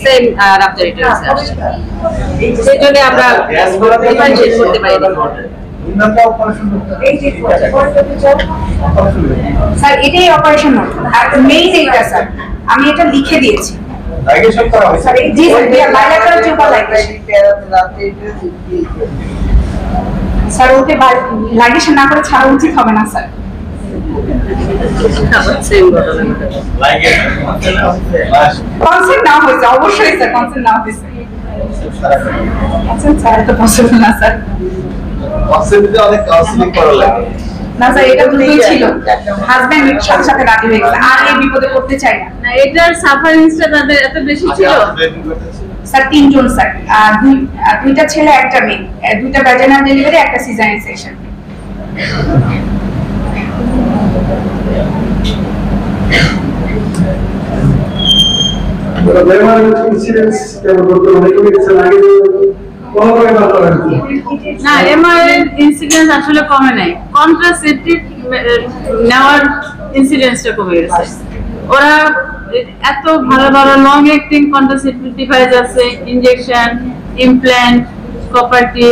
Same রাপচারিটিস আসছে, সেই জন্য আমরা ডিফারেন্সিয়েট করতে পারি না। স্যার এটাই অপারেশন নোট আর মেইন এইটা স্যার আমি এটা লিখে দিয়েছি। লাইগেশন করা হয়েছে স্যার জি sir bilateral tubal ligation. Sir okay ligation না করে ছাড়া উচিত হবে না স্যার। কনসেন্ট না হয়েছে অবশ্যই স্যার, কনসেন্ট না হয়েছে। আচ্ছা স্যার এটা পসিবল না স্যার। কনসেপ্টে অনেক কাউন্সেলিং করা লাগে না স্যার এটা দুটোই ছিল, হাজবেন্ড সাথে সাথে রাজি হয়ে গেছে আর এই বিপদে পড়তে চাই না। না এটার সাফারিংসটা তাদের এত বেশি ছিল। স্যার তিনজন স্যার, দুইটা ছেলে একটা মেয়ে, দুইটা ভ্যাজাইনাল ডেলিভারি একটা সিজারিয়ান সেকশন। না এমআরআই ইনসিডেন্স আসলে কমে নাই, কন্ট্রাসেপটিভ নেওয়ার ইনসিডেন্সটা কমে গেছে। ওরা এত ভালো ভালো লং অ্যাক্টিং কন্ট্রাসেপটিভ ডিভাইস আছে, ইনজেকশন, ইমপ্ল্যান্ট, কপারটি,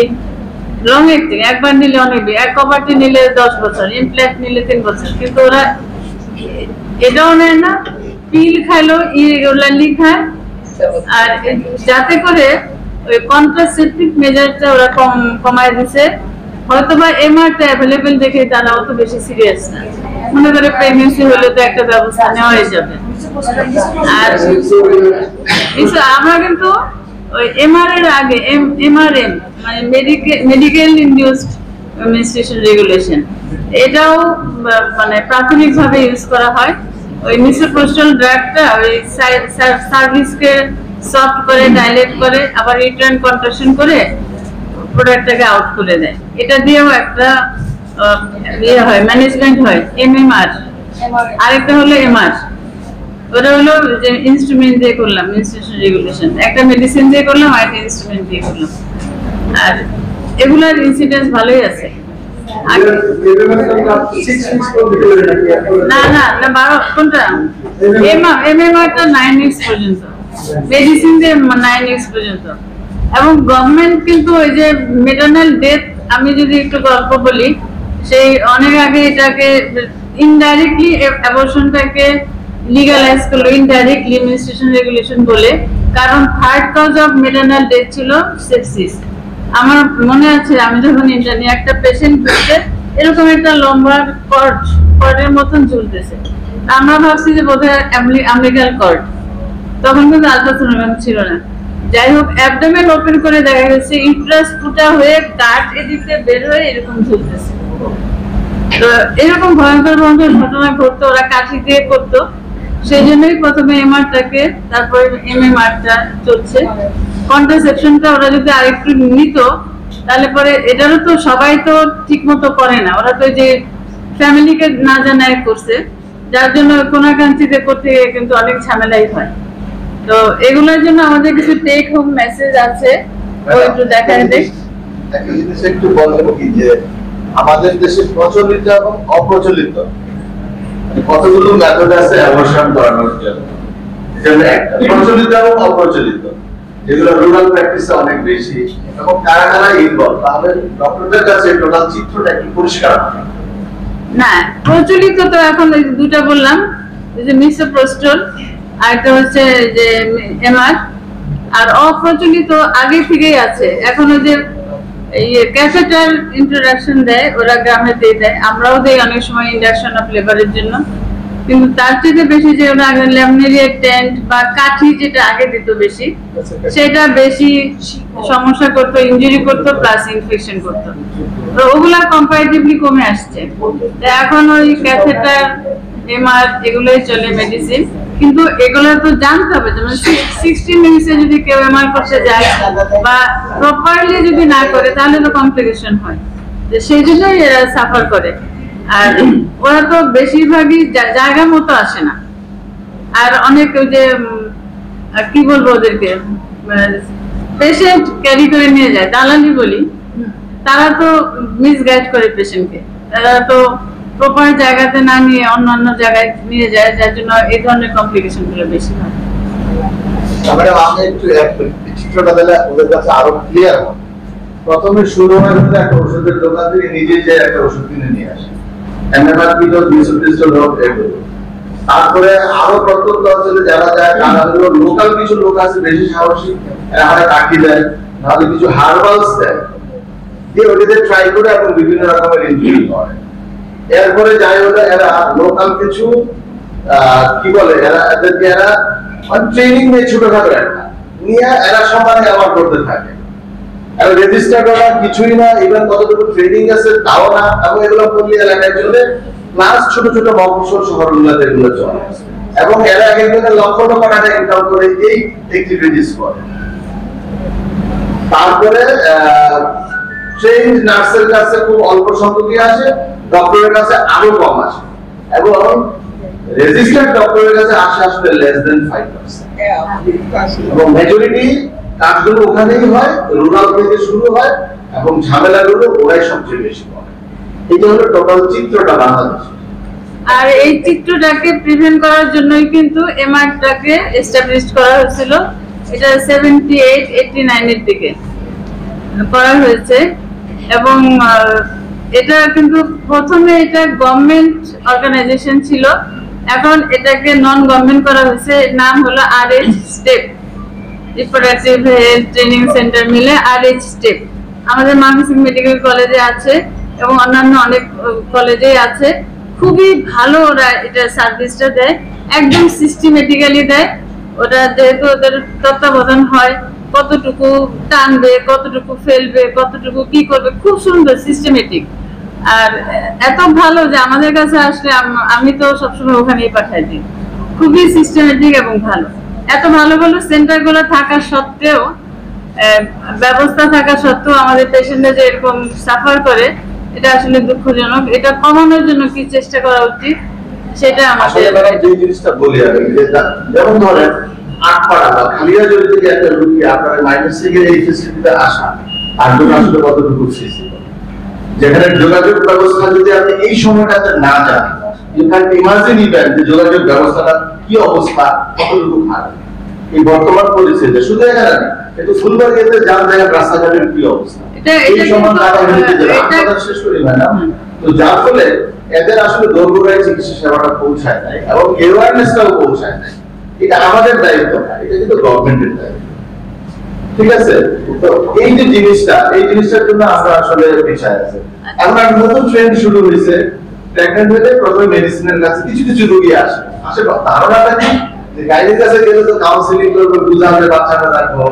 লং অ্যাক্টিং একবার নিলে অনেক, এক কপারটি নিলে 10 বছর, ইমপ্ল্যান্ট নিলে 3 বছর, কিন্তু ওরা এটাও নেয় না, পিল খাইলো ইরেগুলারলি খায়। আর যাতে করে ওই কন্ট্রাসেপটিভ মেজারটা ওরা কমায় দিছে, হয়তোবা এমআরটা অ্যাভেলেবেল দেখে তারা অত বেশি সিরিয়াস না, মনে করে প্রেগন্যান্সি হলে তো একটা ব্যবস্থা নেওয়াই যাবে। আর আমরা কিন্তু ওই এমআর এর আগে এমআরএম মানে মেডিকেল ইনডিউসড মেনস্ট্রুয়েশন রেগুলেশন, এটাও মানে প্রাথমিকভাবে ইউজ করা হয়। ওই মিসোপ্রোস্টাল ড্রাগটা ওই সার্ভিসকে সফট করে, ডাইলেট করে, আবার রিটার্ন কন্ট্রাকশন করে প্রোডাক্টটাকে আউট করে দেয়। এটা দিয়েও একটা ইয়ে হয়, ম্যানেজমেন্ট হয়, এমএমআর। আরেকটা হলো এমআর, ওটা হলো যে ইনস্ট্রুমেন্ট দিয়ে করলাম মেনস্ট্রুয়েশন রেগুলেশন, একটা মেডিসিন দিয়ে করলাম আর একটা ইনস্ট্রুমেন্ট দিয়ে করলাম। আর এগুলার ইনসিডেন্স ভালোই আছে। না না না 12 কোনটা এমএমআরটা 9 weeks পর্যন্ত, মেডিসিন দিয়ে 9 weeks পর্যন্ত। এবং গভর্নমেন্ট কিন্তু ওই যে মেটারনাল ডেথ, আমি যদি একটু গল্প বলি, সেই অনেক আগে এটাকে ইনডাইরেক্টলি অ্যাবর্শনটাকে লিগালাইজ করলো, ইনডাইরেক্টলি মেনস্ট্রুয়েশন রেগুলেশন বলে, কারণ থার্ড কজ অফ মেটারনাল ডেথ ছিল সেপসিস। আমার মনে আছে আমি যখন ইন্টারনি একটা পেশেন্ট বলতে এরকম একটা লম্বা কর্ডের মতন ঝুলতেছে, আমরা ভাবছি যে বোধহয় আমেরিকান কর্ড, তখন কিন্তু আলট্রাসোনোগ্রাম ছিল না। যাই হোক অ্যাবডোমেন ওপেন করে দেখা গেছে ইউট্রাস ফুটা হয়ে কাট এদিকে বের হয়ে এরকম ঝুলতেছে। তো এরকম ভয়ঙ্কর ভয়ঙ্কর ঘটনা ঘটতো, ওরা কাঠি দিয়ে করতো, সেই জন্যই প্রথমে এমআরটাকে, তারপরে এমএমআরটা চলছে। কন্ট্রাসেপশনটা ওরা যদি আরেকটু নিত তাহলে পরে, এটারও তো সবাই তো ঠিক মতো করে না, ওরা তো যে ফ্যামিলিকে না জানায় করছে, যার জন্য কোনাকাঙ্ক্ষিতে করতে কিন্তু অনেক ঝামেলাই হয়। তো এগুলোর জন্য আমাদের কিছু টেক হোম মেসেজ আছে, ও একটু দেখায় দেখ। একটা জিনিস একটু বলবো কি যে আমাদের দেশে প্রচলিত এবং অপ্রচলিত কতগুলো মেথড আছে অ্যাবর্শন করানোর জন্য, যেমন একটা প্রচলিত এবং অপ্রচলিত, যেগুলো রুরাল প্র্যাকটিসে অনেক বেশি, এবং কারা কারা ইনভলভ, তাহলে ডক্টরদের কাছে টোটাল চিত্রটা একটু পরিষ্কার হবে। না প্রচলিত তো এখন ওই দুটো বললাম, এই যে মিসোপ্রোস্টাল, আর একটা হচ্ছে যে এমআর। আর অপ্রচলিত আগে থেকেই আছে, এখন ওই যে ক্যাথেটার ইন্ট্রোডাকশন দেয়, ওরা গ্রামে দিয়ে দেয়, আমরাও দেই অনেক সময় ইন্ডাকশন অফ লেবারের জন্য। কিন্তু তার চেয়ে বেশি যে ওরা ল্যামিনেরিয়া টেন্ট বা কাঠি যেটা আগে দিত বেশি, সেটা বেশি সমস্যা করতো, ইনজুরি করতো, প্লাস ইনফেকশন করতো। তো ওগুলা কম্পারেটিভলি কমে আসছে। এখন ওই ক্যাথেটার, এমআর এগুলোই চলে মেডিসিন, কিন্তু এগুলো তো জানতে হবে। যেমন 16 মিনিটে যদি কেউ এমআর করতে যায় বা প্রপারলি যদি না করে তাহলে তো কমপ্লিকেশন হয়, সেই জন্যই এরা সাফার করে। আর ওরা তো বেশিরভাগই জায়গা মতো আসে না। আর অনেক ওই যে কি বলবো, ওদেরকে পেশেন্ট ক্যারি করে নিয়ে যায়, দালালি বলি, তারা তো মিসগাইড করে পেশেন্টকে, তারা তো প্রপার জায়গাতে না নিয়ে অন্যান্য জায়গায় নিয়ে যায়, যার জন্য এই ধরনের কমপ্লিকেশন গুলো বেশি হয়। ম্যাডাম আমি একটু চিত্রটা দিলে ওদের কাছে আরো ক্লিয়ার হবে। প্রথমে শুরু হয় হচ্ছে একটা ওষুধের দোকান থেকে নিজে যে একটা ওষুধ কিনে নিয়ে আসে, অ্যান্টিবায়োটিক 200 লোক এগুলো। তারপরে আরো প্রত্যন্ত অঞ্চলে যারা যায় তারা হলো লোকাল কিছু লোক আছে বেশি সাহসী, এরা হয় কাটি দেয়, নাহলে কিছু হার্বালস দেয়, দিয়ে ওটাতে ট্রাই করে এবং বিভিন্ন রকমের ইনজুরি করে। এরপরে যাই হলো এরা লোকাল কিছু কি বলে এরা ট্রেনিং নিয়ে ছোটখাটো একটা নিয়ে এরা সমানে আবার করতে থাকে। রেজিস্টার করা কিছুই না, ইভেন কতটুকু ট্রেনিং আছে তাও না, এবং এগুলো করলে এলাকায় চলে, প্লাস ছোট ছোট মফস্বল শহরগুলোতে এগুলো চলে, এবং এরা একজনের লক্ষ লক্ষ টাকা ইনকাম করে এই অ্যাক্টিভিটিস করে। তারপরে ট্রেন নার্সের কাছে খুব অল্প সংখ্যকই আসে, ডক্টরের কাছে আরো কম আসে, এবং রেজিস্টার্ড ডক্টরের কাছে আসে আসলে লেস দেন 5%, এবং মেজরিটি কাজগুলো ওখানেই হয়, রুরাল থেকে শুরু হয়, এবং ঝামেলাগুলো ওরাই সবচেয়ে বেশি করে। এটা হলো টোটাল চিত্রটা বাংলাদেশ। আর এই চিত্রটাকে প্রিভেন্ট করার জন্যই কিন্তু এমআরটাকে এস্টাবলিশ করা হয়েছিল। এটা 78-89 এর দিকে করা হয়েছে, এবং এটা কিন্তু প্রথমে এটা গভর্নমেন্ট অর্গানাইজেশন ছিল, এখন এটাকে নন গভর্নমেন্ট করা হয়েছে। নাম হলো RH step, reproductive health training centre মিলে RH স্টেপ। আমাদের ময়মনসিংহ মেডিকেল কলেজে আছে এবং অন্যান্য অনেক কলেজেই আছে। খুবই ভালো ওরা এটা সার্ভিসটা দেয়, একদম সিস্টেমেটিক্যালি দেয়। ওটা যেহেতু ওদের তত্ত্বাবধান হয়, কতটুকু টানবে, কতটুকু ফেলবে, কতটুকু কি করবে, খুব সুন্দর সিস্টেমেটিক। আর এত ভালো যে আমাদের কাছে আসলে আমি তো সবসময় ওখানেই পাঠাই দিই। খুবই সিস্টেমেটিক এবং ভালো। এত ভালো ভালো সেন্টার গুলো থাকা সত্ত্বেও, ব্যবস্থা থাকা সত্ত্বেও আমাদের পেশেন্টরা যে এরকম সাফার করে, এটা আসলে দুঃখজনক। এটা কমানোর জন্য কি চেষ্টা করা উচিত সেটা আমাদের। যে জিনিসটা বলি আমি, যেমন ধরেন আটপাড়া বা খালিয়াজুড়ি থেকে একটা রোগী আপনার মাইনসিংয়ের এই ফেসিলিটিতে আসা, আর আসলে কতটুকু ফিজিবল, যেখানে যোগাযোগ ব্যবস্থা যদি আপনি এই সময়টাতে না যান, ইউ ক্যান ইমাজিন ইভেন যে যোগাযোগ ব্যবস্থাটা কি অবস্থা, কতটুকু খারাপ এই বর্তমান পরিস্থিতিতে। শুধু এখানে না, কিন্তু ফুলবাড়িতে যান দেখেন রাস্তাঘাটের কি অবস্থা, এই সময় আপনারা শেষ করি ম্যাডাম। তো যার ফলে এদের আসলে দোরগোড়ায় চিকিৎসা সেবাটা পৌঁছায় নাই, এবং অ্যাওয়ারনেসটাও পৌঁছায় নাই। এটা আমাদের দায়িত্ব না, এটা কিন্তু গভর্নমেন্টের দায়িত্ব। ঠিক আছে? তো এই যে জিনিসটা, এই জিনিসটার জন্য আমরা আসলে পিছায় আছি। এখন একটা নতুন ট্রেন্ড শুরু হয়েছে, প্রেগন্যান্ট হলে প্রথমে মেডিসিনের কাছে কিছু কিছু রোগী আসে, ধারণাটা কি যে গাইনির কাছে গেলে তো কাউন্সিলিং করবে, বুঝাবে বাচ্চাটা রাখবো,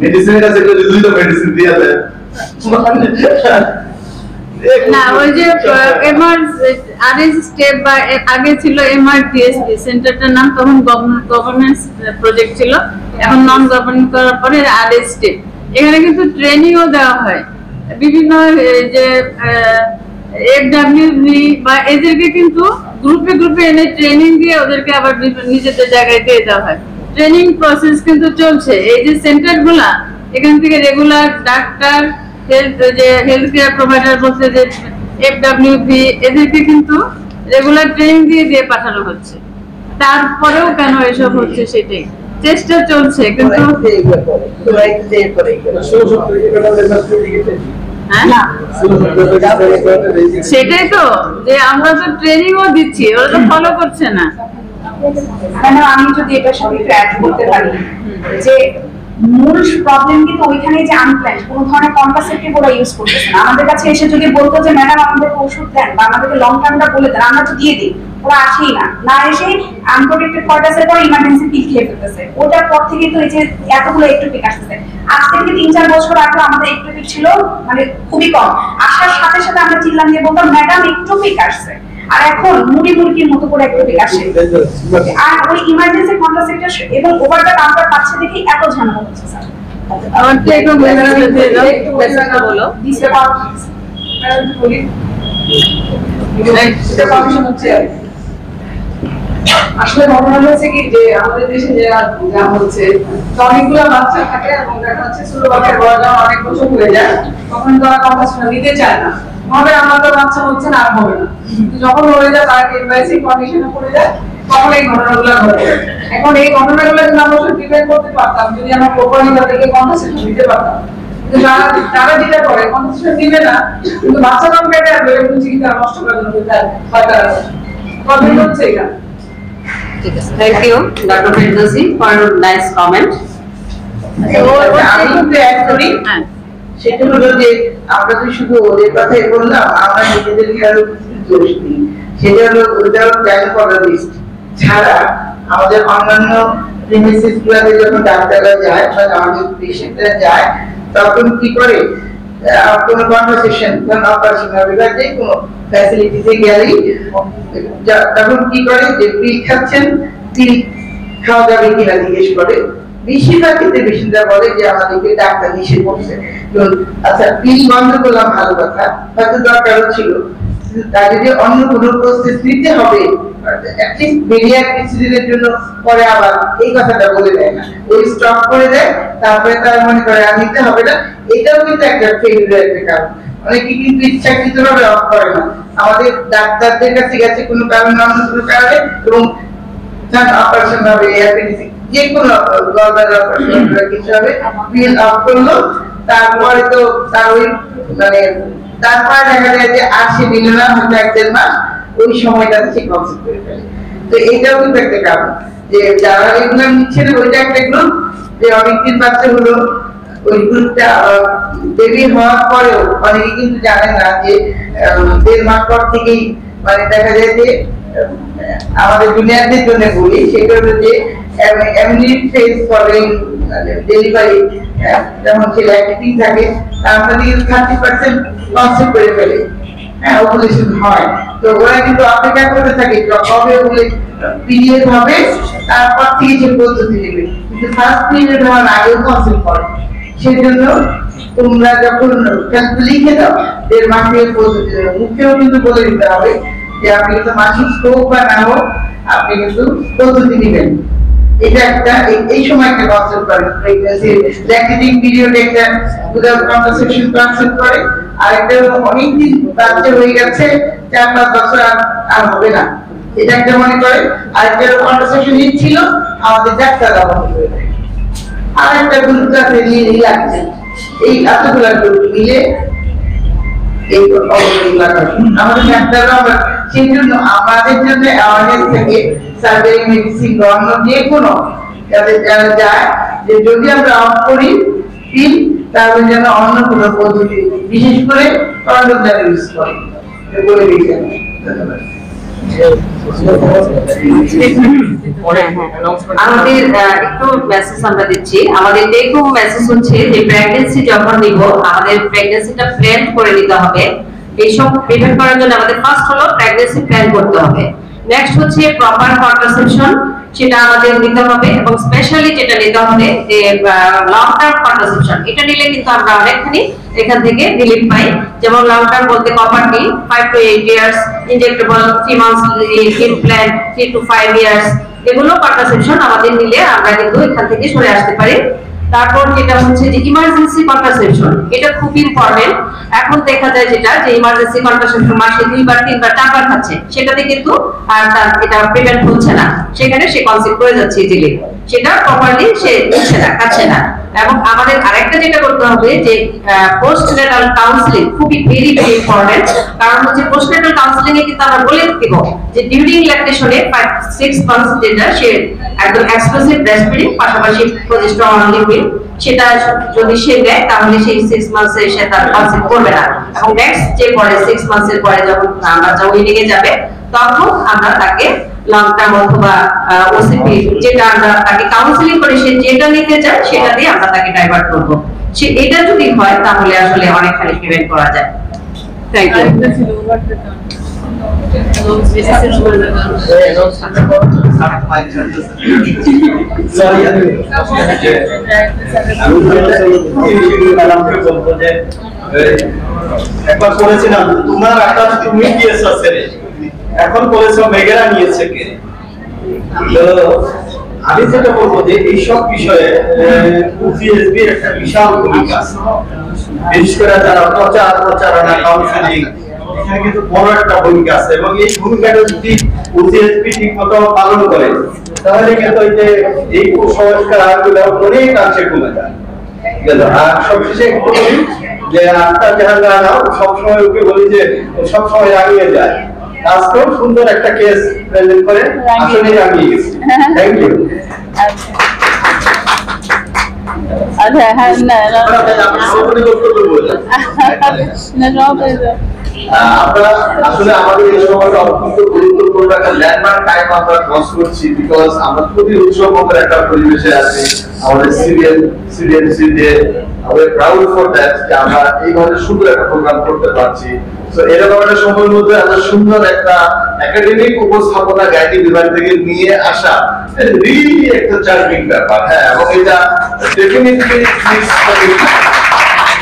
মেডিসিনের কাছে গেলে দুই তো মেডিসিন দিয়ে দেয় না। ওই যে RH স্টেপ বা আগে ছিল MRDSP সেন্টারটার নাম, তখন গভর্নমেন্ট প্রজেক্ট ছিল, এখন নন গভর্নমেন্ট করার পরে RH স্টেপ। এখানে কিন্তু ট্রেনিংও দেওয়া হয় বিভিন্ন যে FWV বা এদেরকে কিন্তু গ্রুপে গ্রুপে এনে ট্রেনিং দিয়ে ওদেরকে আবার নিজেদের জায়গায় দিয়ে দেওয়া হয়। ট্রেনিং প্রসেস কিন্তু চলছে। এই যে সেন্টারগুলা, এখান থেকে regular doctor, health care provider বলতে যে FWV, এদেরকে কিন্তু রেগুলার ট্রেনিং দিয়ে দিয়ে পাঠানো হচ্ছে। তারপরেও কেন এসব হচ্ছে সেটাই চেষ্টা চলছে, কিন্তু সেটাই তো যে আমরা তো ট্রেনিংও দিচ্ছি, ওরা তো ফলো করছে না। আমি যদি এটার সাথে একটু অ্যাড করতে পারি, যে মূল প্রবলেম কিন্তু ওইখানে যে আনপ্ল্যান কোনো ধরনের কন্ট্রাসেপটিভ ওরা ইউজ করতেছে না। আমাদের কাছে এসে যদি বলতো যে ম্যাডাম আমাদের ওষুধ দেন বা আমাদেরকে লং টার্মটা বলে দেন, আমরা তো দিয়ে দিই, ওরা আসেই না। না এসে আনপ্রোটেক্টেড কর্টাসের পর ইমার্জেন্সি পিল খেয়ে ফেলতেছে। ওটার পর থেকে তো এই যে এতগুলো একটোপিক আসতেছে। আজ থেকে 3-4 বছর আগে আমাদের একটোপিক ছিল মানে খুবই কম, আসার সাথে সাথে আমরা চিল্লাম দিয়ে বলতাম ম্যাডাম একটোপিক আসছে, আর এখন মুড়ি মুরগির মতো করে একটোপিক আসে। আর ওই ইমার্জেন্সি কন্ট্রাসেপ্টিভ এবং ওভার দ্য কাউন্টার পাচ্ছে দেখে এত ঝামেলা হচ্ছে স্যার। আমার তো একটু মেসেজটা বলো দিছে পাওয়া ম্যাডাম বলি এটা কমিশন হচ্ছে। আসলে ঘটনা হচ্ছে কি যে আমাদের দেশে যা হচ্ছে, অনেকগুলো বাচ্চা থাকে এবং দেখা যাচ্ছে ছোট বাচ্চা বড় অনেক বছর হয়ে যায়, তখন তারা কথা নিতে চায় না, ভাবে আমার তো বাচ্চা হচ্ছে না, আর হবে না। যখন হয়ে যায় তারা এমবারেসিং কন্ডিশনে পড়ে যায়, তখন এই ঘটনাগুলো ঘটে। এখন এই ঘটনাগুলো যদি আমরা প্রিভেন্ট করতে পারতাম, যদি আমরা প্রপারলি তাদেরকে কনভারসেশন দিতে পারতাম, কিন্তু তারা যেটা করে কনভারসেশন দিবে না, কিন্তু বাচ্চা কাম কেটে আসবে এবং চিন্তা নষ্ট করে দেবে তার সরকার প্রবলেম হচ্ছে এটা। ঠিক আছে, thank you doctor Ferdousi for nice comment. আমি কিন্তু অ্যাড করি, হ্যাঁ সেটা হলো যে আমরা তো শুধু ওদের কথাই বললাম, আমরা নিজেদেরকে আরো কিছু দোষ দিই। সেটা হলো ওইটাও গাইনোকোলজিস্ট ছাড়া আমাদের অন্যান্য প্রিমিসিস গুলোতে যখন ডাক্তাররা যায় বা আমাদের পেশেন্টরা যায়, তখন কি করে কোনো কনভারসেশন, কোনো অপারেশন হবে বা যে কোনো ফ্যাসিলিটিতে গেলেই তখন কি করে যে পিল খাচ্ছেন, পিল খাওয়া যাবে কিনা জিজ্ঞেস করে। বেশিরভাগ ক্ষেত্রে পেশেন্টরা বলে যে আমাদেরকে ডাক্তার নিষেধ করছে। আচ্ছা, পিল বন্ধ করলাম, ভালো কথা, হয়তো দরকারও ছিল, তার যদি অন্য কোনো প্রসেস নিতে হবে অ্যাটলিস্ট বেরিয়ার কিছুদিনের জন্য, পরে আবার এই কথাটা বলে দেয় না, ওই স্টপ করে দেয়, তারপরে তারা মনে করে আর নিতে হবে না। এটাও কিন্তু একটা ফেলিউরের একটা কারণ। অনেকে কিন্তু ইচ্ছাকৃতভাবে অফ করে না, আমাদের ডাক্তারদের কাছে গেছে কোনো কারণে, অন্য কোনো কারণে, এবং অপারেশন হবে, যে কোনো গলব্লাডার অপারেশন কিছু হবে, বিল অফ করলো, তারপরে তো তার ওই মানে তারপরে দেখা যায় যে আর সে দিল না, হয়তো 1-1.5 মাস, ওই সময়টাতে সে কনসেপ্ট করে ফেলে। তো এইটাও কিন্তু একটা কারণ যে যারা এগুলো নিচ্ছে না, ওইটা একটা গ্রুপ যে অনেকদিন বাচ্চা হলো, ওই গ্রুপটা বেবি হওয়ার পরেও অনেকে কিন্তু জানে না যে 1.5 মাস পর থেকেই মানে দেখা যায় যে আমাদের জুনিয়রদের জন্য বলি, সেটা হলো যে এমনি ফেস ফলোইং ডেলিভারি, যেমন ছেলে অ্যাক্টিং থাকে, তার মধ্যে 30% কনসেপ্ট করে ফেলে, ওভুলেশন হয়। তো ওরা কিন্তু অপেক্ষা করতে থাকে কবে পিরিয়ড হবে, তারপর থেকে সে পদ্ধতি নেবে, কিন্তু ফার্স্ট পিরিয়ড হওয়ার আগেও কনসেপ্ট করে। সেজন্য তোমরা যখন লিখে দাও 1.5 মাসের পদ্ধতি, মুখেও কিন্তু বলে দিতে হবে যে আপনি কিন্তু মাসিক হোক বা না হোক, আপনি কিন্তু পদ্ধতি নেবেন। এটা একটা এই সময় একটা কনসেপ্ট করে প্রেগন্যান্সি ল্যাকটেটিং পিরিয়ড, একটা উইদাউট কন্ট্রাসেপশন কনসেপ্ট করে। আর একটা অনেকদিন বাচ্চা হয়ে গেছে, 4-5 বছর আর হবে না, এটা একটা মনে করে। আর একটা কন্ট্রাসেপশন ছিল, আমাদের ডাক্তাররা বন্ধ করে দেয়। আর একটা গ্রুপ আছে নিয়ে রিল্যাক্সেশন, এই এতগুলা গ্রুপ মিলে এই আমাদের ডাক্তাররা, সেই জন্য আমাদের জন্য অ্যাওয়ারনেস থেকে সার্জারি, মেডিসিন, অন্য যে কোনো যারা যায় যে যদি আমরা অফ করি পিল, তাহলে যেন অন্য কোনো পদ্ধতি, বিশেষ করে কন্ডম ইউজ করি বলে দিয়েছেন। ধন্যবাদ। আমাদের একটু মেসেজ আমরা দিচ্ছি। আমাদের টেক হোম মেসেজ হচ্ছে যে প্রেগন্যান্সি যখন নিব, আমাদের প্রেগন্যান্সিটা প্ল্যান করে নিতে হবে। এইসব প্রিভেন্ট করার জন্য আমাদের ফার্স্ট হলো প্রেগন্যান্সি প্ল্যান করতে হবে। নেক্সট হচ্ছে প্রপার কন্ট্রাসেপশন, সেটা আমাদের নিতে হবে, এবং স্পেশালি যেটা নিতে হবে যে লং টার্ম কন্ট্রাসেপশন, এটা নিলে কিন্তু আমরা অনেকখানি এখান থেকে রিলিফ পাই। যেমন লং টার্ম বলতে কপারটি 5 to 8 years, injectable 3 months, implant 3 to 5 years, এগুলো কন্ট্রাসেপশন আমাদের নিলে আমরা কিন্তু এখান থেকে সরে আসতে পারি। তারপর যেটা হচ্ছে যে ইমার্জেন্সি কন্ট্রাসেপশন, এটা খুব ইম্পর্টেন্ট। এখন দেখা যায় যেটা যে ইমার্জেন্সি কন্ট্রাসেপশন মাসে 2বার 3বার 4বার খাচ্ছে, সেটাতে কিন্তু আর তার এটা প্রিভেন্ট হচ্ছে না, সেখানে সে কনসেপ্ট করে যাচ্ছে ইজিলি, সেটা প্রপারলি সে নিচ্ছে না, খাচ্ছে না। এবং আমাদের আরেকটা যেটা করতে হবে যে পোস্টনেটাল কাউন্সেলিং খুবই ভেরি ভেরি ইম্পর্টেন্ট। কারণ হচ্ছে পোস্টনেটাল কাউন্সেলিং এ কিন্তু আমরা বলে দিব যে ডিউরিং ল্যাকটেশনে 5-6 মান্থস যেটা সে একদম এক্সক্লুসিভ ব্রেস্ট ফিডিং, পাশাপাশি প্রজেস্টেরন লিকুইড, সেটা যদি সে দেয় তাহলে সেই 6 মান্থসে সে তার কনসেপ্ট করবে না। এবং নেক্সট যে পরে 6 মান্থসের পরে যখন বাচ্চা উইনিং এ যাবে, তখন আমরা তাকে লং টার্ম অথবা ওসিপি, যেটা আমরা তাকে কাউন্সেলিং করে সে যেটা নিতে চায় সেটা দিয়ে আমরা তাকে ডাইভার্ট করব। সে এটা যদি হয় তাহলে আসলে অনেকখানি প্রিভেন্ট করা যায়। Thank you. আরেকটা ছিল ওভারটেকন, একবার করেছিলাম তোমার আকাশ তুমি দিয়েছ ছেড়ে, এখন বলেছো মেঘেরা নিয়েছে কে। আমি যেটা বলবো যে এইসব বিষয়ে ইউপিএসবি একটা বিশাল ভূমিকা আছে, বিশেষ করে যারা প্রচারণা, কাউন্সিলিং, এখানে কিন্তু বড় একটা ভূমিকা আছে। এবং এই ভূমিকাটা যদি ওসিএসপি ঠিক মতো পালন করে, তাহলে কিন্তু এই যে এই কুসংস্কারগুলো অনেকাংশে কমে যায়। গেল। আর সবশেষে একটু বলি যে আক্তার জাহান রানা সবসময় ওকে বলি যে ও সবসময় রাগিয়ে যায়, আজকেও সুন্দর একটা কেস প্রেজেন্ট করে আসলে রাগিয়ে গেছে। Thank you. আচ্ছা হ্যাঁ না আমরা সভাপতি বক্তব্য বললাম। আমরা আসলে আমাদের এই সময়টা অত্যন্ত গুরুত্বপূর্ণ একটা ল্যান্ডমার্ক টাইম আমরা ক্রস করছি, বিকজ আমরা খুবই উৎসবমুখর একটা পরিবেশে আছি। আমাদের সিডিএমসি ডে, আমরা প্রাউড ফর দ্যাট যে আমরা এইভাবে সুন্দর একটা প্রোগ্রাম করতে পারছি। তো এরকম একটা সময়ের মধ্যে আমরা সুন্দর একটা একাডেমিক উপস্থাপনা গাইডি বিভাগ থেকে নিয়ে আসা রিয়েলি একটা চার্মিং ব্যাপার। হ্যাঁ, এবং এটা definitely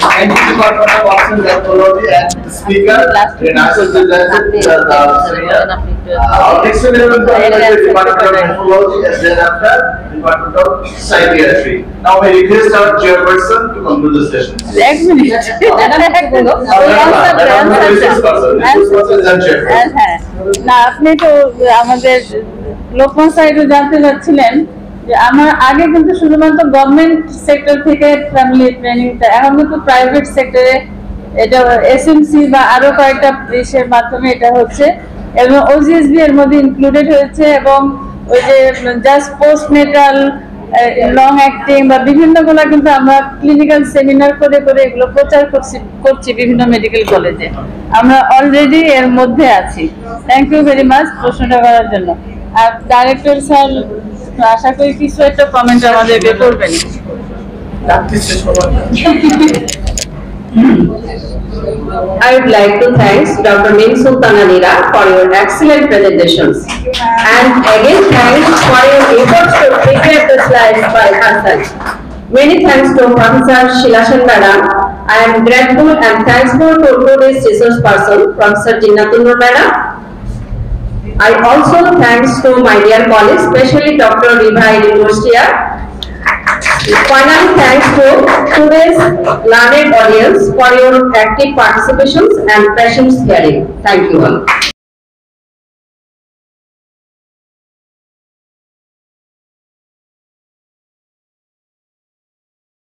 Thank you, Department of Arts and Technology and the speaker. And also the our next speaker will be the Department of Technology and then after Department of Psychiatry. Now I request our chairperson to conclude the session. এক minute হ্যাঁ না আপনি তো আমাদের লোকমান সাইডও জানতে চাচ্ছিলেন যে আমার আগে কিন্তু শুধুমাত্র গভর্নমেন্ট সেক্টর থেকে ফ্যামিলি ট্রেনিংটা, এখন কিন্তু প্রাইভেট সেক্টরে এটা এসএমসি বা আরো কয়েকটা দেশের মাধ্যমে এটা হচ্ছে এবং ওজিএসবি এর মধ্যে ইনক্লুডেড হয়েছে। এবং ওই যে জাস্ট পোস্টনেটাল লং অ্যাক্টিং বা বিভিন্নগুলো কিন্তু আমরা ক্লিনিক্যাল সেমিনার করে করে এগুলো প্রচার করছি বিভিন্ন মেডিকেল কলেজে। আমরা অলরেডি এর মধ্যে আছি। থ্যাংক ইউ ভেরি মাচ প্রশ্নটা করার জন্য। আর ডাইরেক্টর স্যার আশা করি কিছু একটা কমেন্ট আমাদেরকে করবেন। I would like to thank Dr. Min Sultana Nira for your excellent presentations. And again thanks for your efforts to prepare the slides by Hassan. Many thanks to Professor Shilashan Madam. I am grateful and thankful to today's resource person, Professor Jinnatul Nur Madam. I also thanks to my dear colleagues, especially Dr. Ribhai University. Finally, thanks to today's learned audience for your active participations and patient hearing. Thank you all.